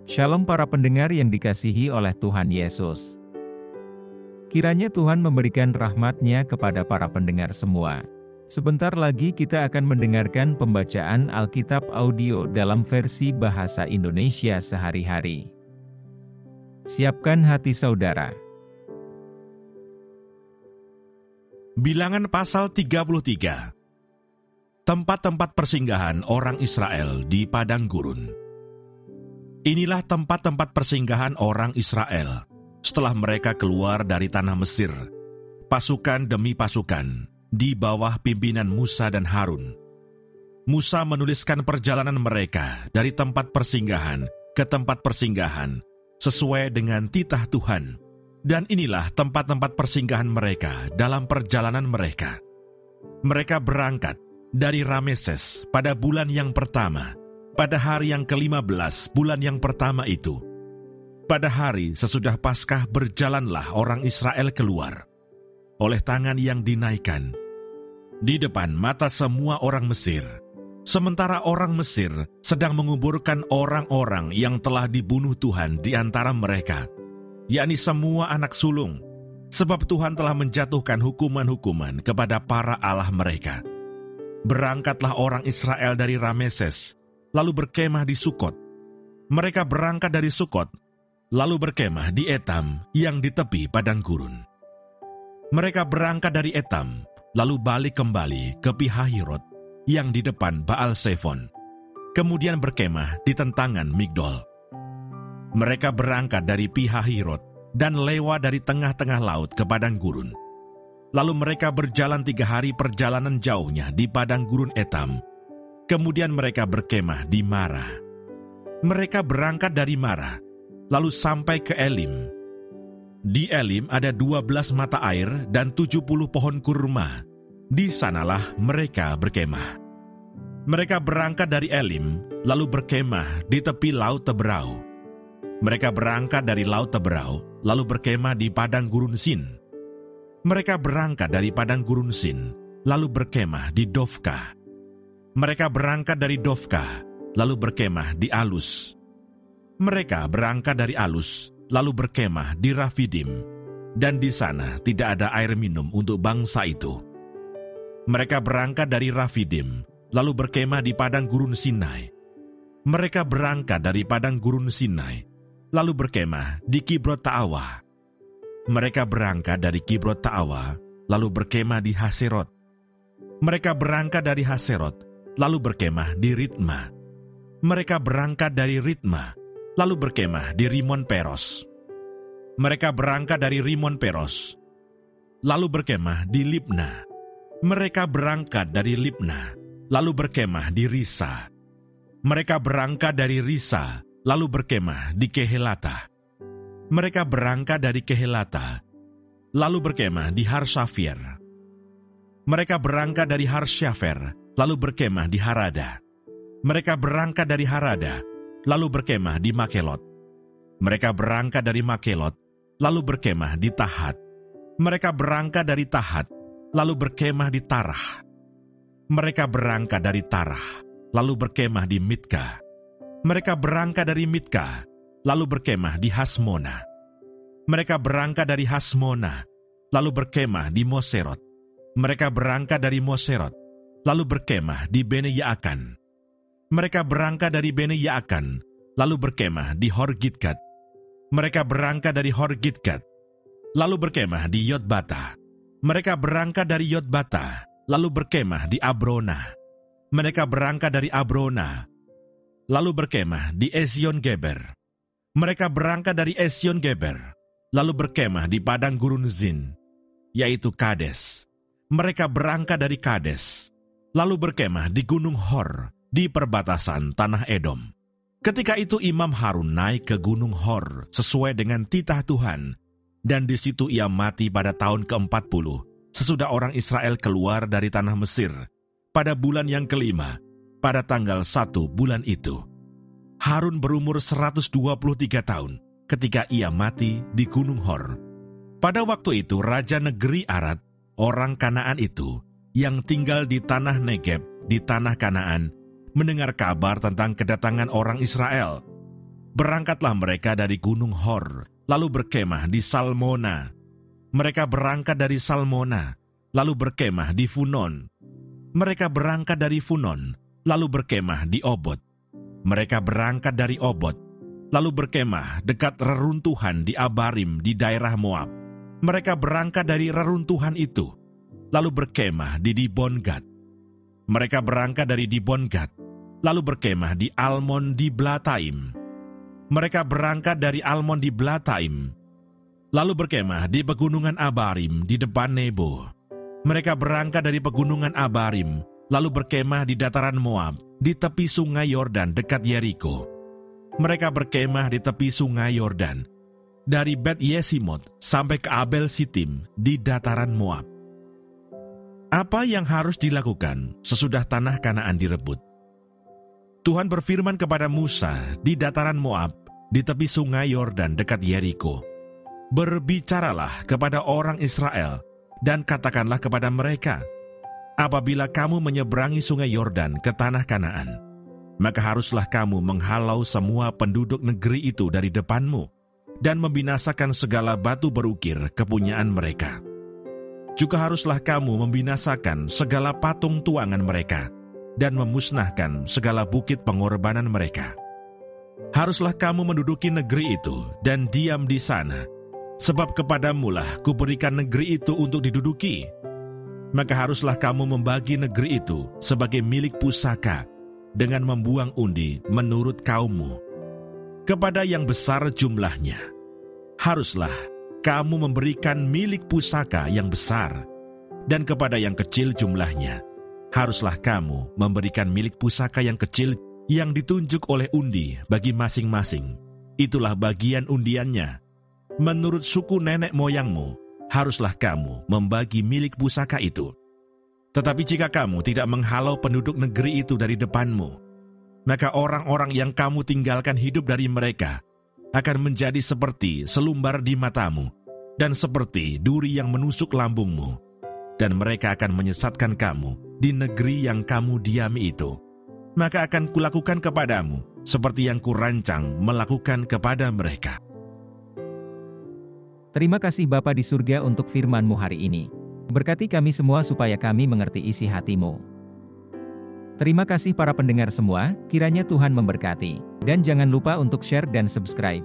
Shalom para pendengar yang dikasihi oleh Tuhan Yesus. Kiranya Tuhan memberikan rahmat-Nya kepada para pendengar semua. Sebentar lagi kita akan mendengarkan pembacaan Alkitab audio dalam versi bahasa Indonesia sehari-hari. Siapkan hati saudara. Bilangan pasal 33. Tempat-tempat persinggahan orang Israel di padang gurun. Inilah tempat-tempat persinggahan orang Israel setelah mereka keluar dari tanah Mesir, pasukan demi pasukan, di bawah pimpinan Musa dan Harun. Musa menuliskan perjalanan mereka dari tempat persinggahan ke tempat persinggahan sesuai dengan titah Tuhan. Dan inilah tempat-tempat persinggahan mereka dalam perjalanan mereka. Mereka berangkat dari Rameses pada bulan yang pertama, pada hari yang ke-15 bulan yang pertama itu. Pada hari sesudah Paskah berjalanlah orang Israel keluar, oleh tangan yang dinaikkan, di depan mata semua orang Mesir. Sementara orang Mesir sedang menguburkan orang-orang yang telah dibunuh Tuhan di antara mereka, yakni semua anak sulung, sebab Tuhan telah menjatuhkan hukuman-hukuman kepada para allah mereka. Berangkatlah orang Israel dari Rameses, lalu berkemah di Sukot. Mereka berangkat dari Sukot, lalu berkemah di Etam yang di tepi padang gurun. Mereka berangkat dari Etam, lalu balik kembali ke Pihahirot yang di depan Baal Sefon, kemudian berkemah di tentangan Migdol. Mereka berangkat dari Pihahirot dan lewat dari tengah-tengah laut ke padang gurun. Lalu mereka berjalan 3 hari perjalanan jauhnya di padang gurun Etam. Kemudian mereka berkemah di Mara. Mereka berangkat dari Mara, lalu sampai ke Elim. Di Elim ada 12 mata air dan 70 pohon kurma. Di sanalah mereka berkemah. Mereka berangkat dari Elim, lalu berkemah di tepi Laut Teberau. Mereka berangkat dari Laut Teberau, lalu berkemah di padang gurun Sin. Mereka berangkat dari padang gurun Sin, lalu berkemah di Dofka. Mereka berangkat dari Dofka, lalu berkemah di Alus. Mereka berangkat dari Alus, lalu berkemah di Rafidim, dan di sana tidak ada air minum untuk bangsa itu. Mereka berangkat dari Rafidim, lalu berkemah di padang gurun Sinai. Mereka berangkat dari padang gurun Sinai, lalu berkemah di Kibrot Ta'awa. Mereka berangkat dari Kibrot Ta'awa, lalu berkemah di Haserot. Mereka berangkat dari Haserot, lalu berkemah di Ritma. Mereka berangkat dari Ritma, lalu berkemah di Rimon Peros. Mereka berangkat dari Rimon Peros, lalu berkemah di Libna. Mereka berangkat dari Libna, lalu berkemah di Risa. Mereka berangkat dari Risa, lalu berkemah di Kehelata. Mereka berangkat dari Kehelata, lalu berkemah di Harsafir. Mereka berangkat dari Harsyafer, lalu berkemah di Harada. Mereka berangkat dari Harada, lalu berkemah di Makelot. Mereka berangkat dari Makelot, lalu berkemah di Tahat. Mereka berangkat dari Tahat, lalu berkemah di Tarah. Mereka berangkat dari Tarah, lalu berkemah di Mitka. Mereka berangkat dari Mitka, lalu berkemah di Hasmona. Mereka berangkat dari Hasmona, lalu berkemah di Moserot. Mereka berangkat dari Moserot, lalu berkemah di Bene Yaakan. Mereka berangkat dari Bene Yaakan, lalu berkemah di Horgidgad. Mereka berangkat dari Horgidgad, lalu berkemah di Yotbata. Mereka berangkat dari Yotbata, lalu berkemah di Abrona. Mereka berangkat dari Abrona, lalu berkemah di Esion Geber. Mereka berangkat dari Esion Geber, lalu berkemah di padang gurun Zin, yaitu Kades. Mereka berangkat dari Kades, lalu berkemah di gunung Hor, di perbatasan tanah Edom. Ketika itu Imam Harun naik ke gunung Hor sesuai dengan titah Tuhan, dan di situ ia mati pada tahun ke-40, sesudah orang Israel keluar dari tanah Mesir, pada bulan yang kelima, pada tanggal 1 bulan itu. Harun berumur 123 tahun ketika ia mati di Gunung Hor. Pada waktu itu Raja negeri Arad, orang Kanaan itu, yang tinggal di tanah Negeb, di tanah Kanaan, mendengar kabar tentang kedatangan orang Israel. Berangkatlah mereka dari Gunung Hor, lalu berkemah di Salmona. Mereka berangkat dari Salmona, lalu berkemah di Funon. Mereka berangkat dari Funon, lalu berkemah di Obot. Mereka berangkat dari Obot, lalu berkemah dekat reruntuhan di Abarim di daerah Moab. Mereka berangkat dari reruntuhan itu, lalu berkemah di Dibon-Gad. Mereka berangkat dari Dibon-Gad, lalu berkemah di Almon di Blataim. Mereka berangkat dari Almon di Blataim, lalu berkemah di pegunungan Abarim di depan Nebo. Mereka berangkat dari pegunungan Abarim, lalu berkemah di dataran Moab, di tepi sungai Yordan dekat Yeriko. Mereka berkemah di tepi sungai Yordan, dari Bet Yesimot sampai ke Abel Sitim di dataran Moab. Apa yang harus dilakukan sesudah tanah Kanaan direbut? Tuhan berfirman kepada Musa di dataran Moab, di tepi sungai Yordan dekat Yeriko. Berbicaralah kepada orang Israel, dan katakanlah kepada mereka, apabila kamu menyeberangi sungai Yordan ke tanah Kanaan, maka haruslah kamu menghalau semua penduduk negeri itu dari depanmu, dan membinasakan segala batu berukir kepunyaan mereka. Juga haruslah kamu membinasakan segala patung tuangan mereka, dan memusnahkan segala bukit pengorbanan mereka. Haruslah kamu menduduki negeri itu, dan diam di sana, sebab kepadamulah kuberikan negeri itu untuk diduduki. Maka haruslah kamu membagi negeri itu sebagai milik pusaka, dengan membuang undi menurut kaummu. Kepada yang besar jumlahnya, haruslah kamu memberikan milik pusaka yang besar, dan kepada yang kecil jumlahnya, haruslah kamu memberikan milik pusaka yang kecil yang ditunjuk oleh undi bagi masing-masing. Itulah bagian undiannya. Menurut suku nenek moyangmu, haruslah kamu membagi milik pusaka itu. Tetapi jika kamu tidak menghalau penduduk negeri itu dari depanmu, maka orang-orang yang kamu tinggalkan hidup dari mereka akan menjadi seperti selumbar di matamu, dan seperti duri yang menusuk lambungmu, dan mereka akan menyesatkan kamu di negeri yang kamu diami itu. Maka akan kulakukan kepadamu seperti yang kurancang melakukan kepada mereka. Terima kasih Bapa di surga untuk firman-Mu hari ini. Berkati kami semua supaya kami mengerti isi hati-Mu. Terima kasih para pendengar semua, kiranya Tuhan memberkati. Dan jangan lupa untuk share dan subscribe.